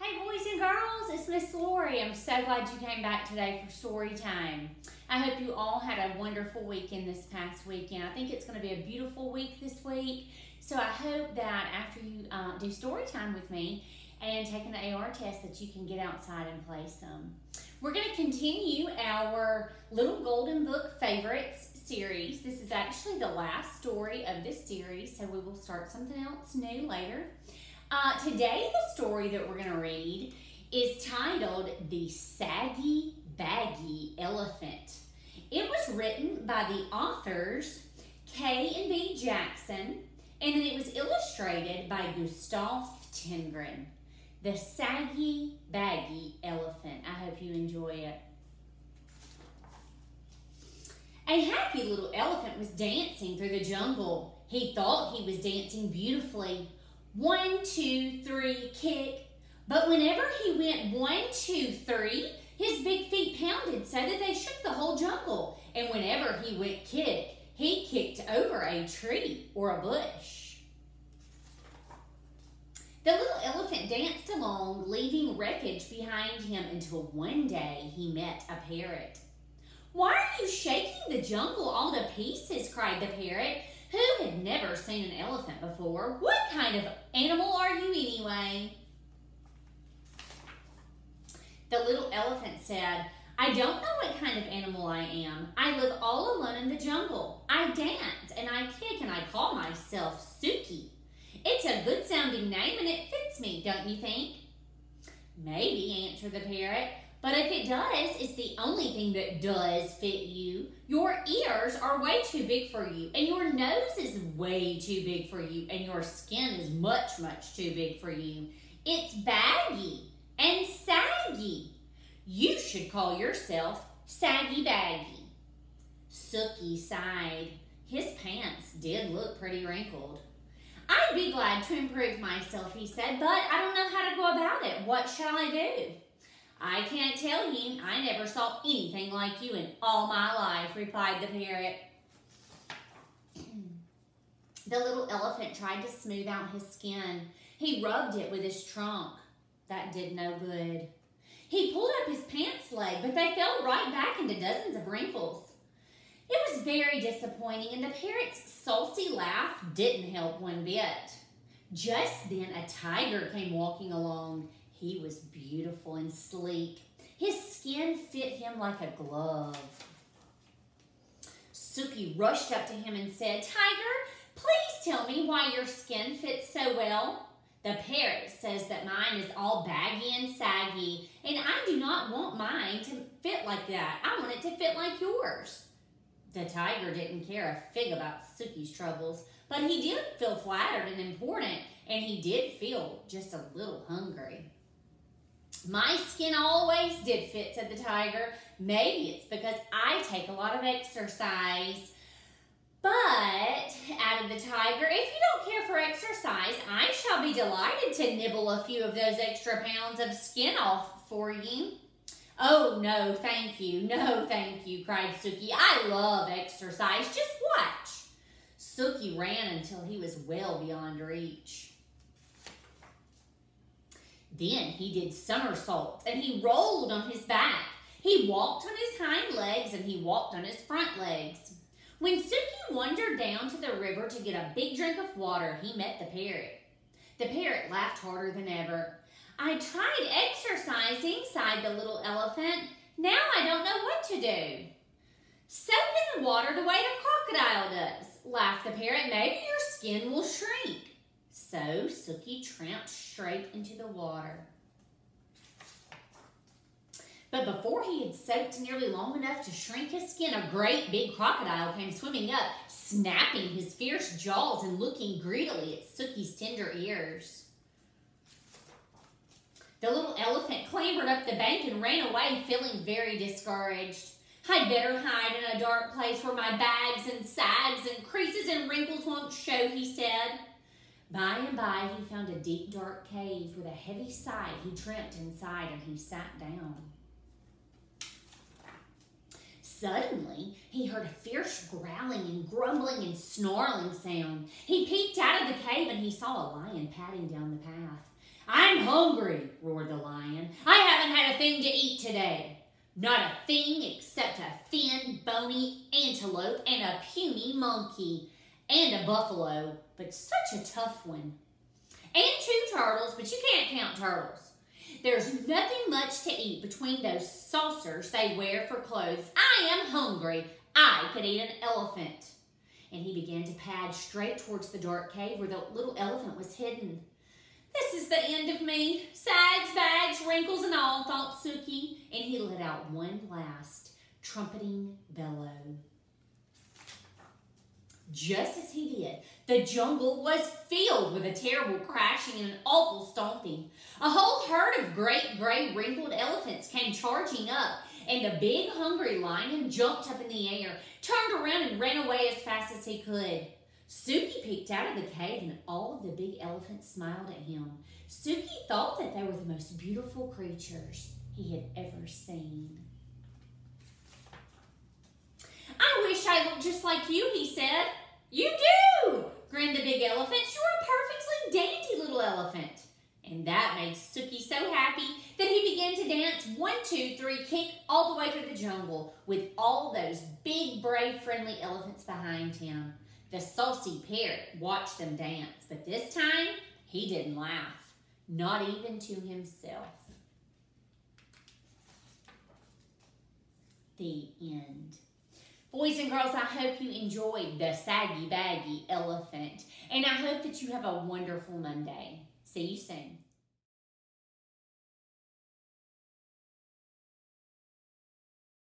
Hey boys and girls, it's Miss Lori. I'm so glad you came back today for story time. I hope you all had a wonderful weekend this past weekend. I think it's going to be a beautiful week this week. So I hope that after you do story time with me and taking the AR test that you can get outside and play some. We're going to continue our Little Golden Book Favorites series. This is actually the last story of this series, so we will start something else new later. Today, the story that we're going to read is titled The Saggy, Baggy Elephant. It was written by the authors K and B Jackson, and then it was illustrated by Gustav Tengren. The Saggy, Baggy Elephant. I hope you enjoy it. A happy little elephant was dancing through the jungle. He thought he was dancing beautifully. 1, 2, 3, kick. But whenever he went 1, 2, 3, his big feet pounded so that they shook the whole jungle. And whenever he went kick, he kicked over a tree or a bush. The little elephant danced along, leaving wreckage behind him until one day he met a parrot. "Why are you shaking the jungle all to pieces?" cried the parrot, who had never seen an elephant before. "What kind of animal are you anyway?" The little elephant said, "I don't know what kind of animal I am. I live all alone in the jungle. I dance and I kick and I call myself Suki. It's a good sounding name and it fits me, don't you think?" "Maybe," answered the parrot. "But if it does, it's the only thing that does fit you. Your ears are way too big for you, and your nose is way too big for you, and your skin is much, much too big for you. It's baggy and saggy. You should call yourself Saggy Baggy." Suki sighed. His pants did look pretty wrinkled. "I'd be glad to improve myself," he said, "but I don't know how to go about it. What shall I do?" "I can't tell you. I never saw anything like you in all my life," replied the parrot. The little elephant tried to smooth out his skin. He rubbed it with his trunk. That did no good. He pulled up his pants leg, but they fell right back into dozens of wrinkles. It was very disappointing, and the parrot's saucy laugh didn't help one bit. Just then a tiger came walking along. He was beautiful and sleek. His skin fit him like a glove. Suki rushed up to him and said, "Tiger, please tell me why your skin fits so well." "The parrot says that mine is all baggy and saggy, and I do not want mine to fit like that. I want it to fit like yours." The tiger didn't care a fig about Suki's troubles, but he did feel flattered and important, and he did feel just a little hungry. "My skin always did fit," said the tiger. "Maybe it's because I take a lot of exercise." "But," added the tiger, "if you don't care for exercise, I shall be delighted to nibble a few of those extra pounds of skin off for you." "Oh, no, thank you. No, thank you," cried Suki. "I love exercise. Just watch." Suki ran until he was well beyond reach. Then he did somersaults and he rolled on his back. He walked on his hind legs and he walked on his front legs. When Suki wandered down to the river to get a big drink of water, he met the parrot. The parrot laughed harder than ever. "I tried exercising," sighed the little elephant. "Now I don't know what to do." "Soak in the water the way the crocodile does," laughed the parrot. "Maybe your skin will shrink." So Suki tramped straight into the water. But before he had soaked nearly long enough to shrink his skin, a great big crocodile came swimming up, snapping his fierce jaws and looking greedily at Suki's tender ears. The little elephant clambered up the bank and ran away, feeling very discouraged. "I'd better hide in a dark place where my bags and sags and creases and wrinkles won't show," he said. By and by, he found a deep, dark cave. With a heavy sigh, he tramped inside and he sat down. Suddenly, he heard a fierce growling and grumbling and snarling sound. He peeked out of the cave and he saw a lion padding down the path. I'm hungry, roared the lion. I haven't had a thing to eat today. Not a thing except a thin, bony antelope and a puny monkey and a buffalo, but such a tough one. And 2 turtles, but you can't count turtles. There's nothing much to eat between those saucers they wear for clothes. I am hungry. I could eat an elephant. And he began to pad straight towards the dark cave where the little elephant was hidden. This is the end of me. Sags, bags, wrinkles, and all, thought Suki, and he let out one last trumpeting bellow. Just as he did, the jungle was filled with a terrible crashing and an awful stomping. A whole herd of great gray wrinkled elephants came charging up, and the big hungry lion jumped up in the air, turned around and ran away as fast as he could. Suki peeked out of the cave and all of the big elephants smiled at him. Suki thought that they were the most beautiful creatures he had ever seen. I wish I looked just like you, he said. You do, grinned the big elephant. You're a perfectly dainty little elephant. And that made Suki so happy that he began to dance 1, 2, 3, kick all the way through the jungle with all those big, brave, friendly elephants behind him. The saucy parrot watched them dance, but this time he didn't laugh, not even to himself. The end. Boys and girls, I hope you enjoyed the Saggy Baggy elephant, and I hope that you have a wonderful Monday. See you soon.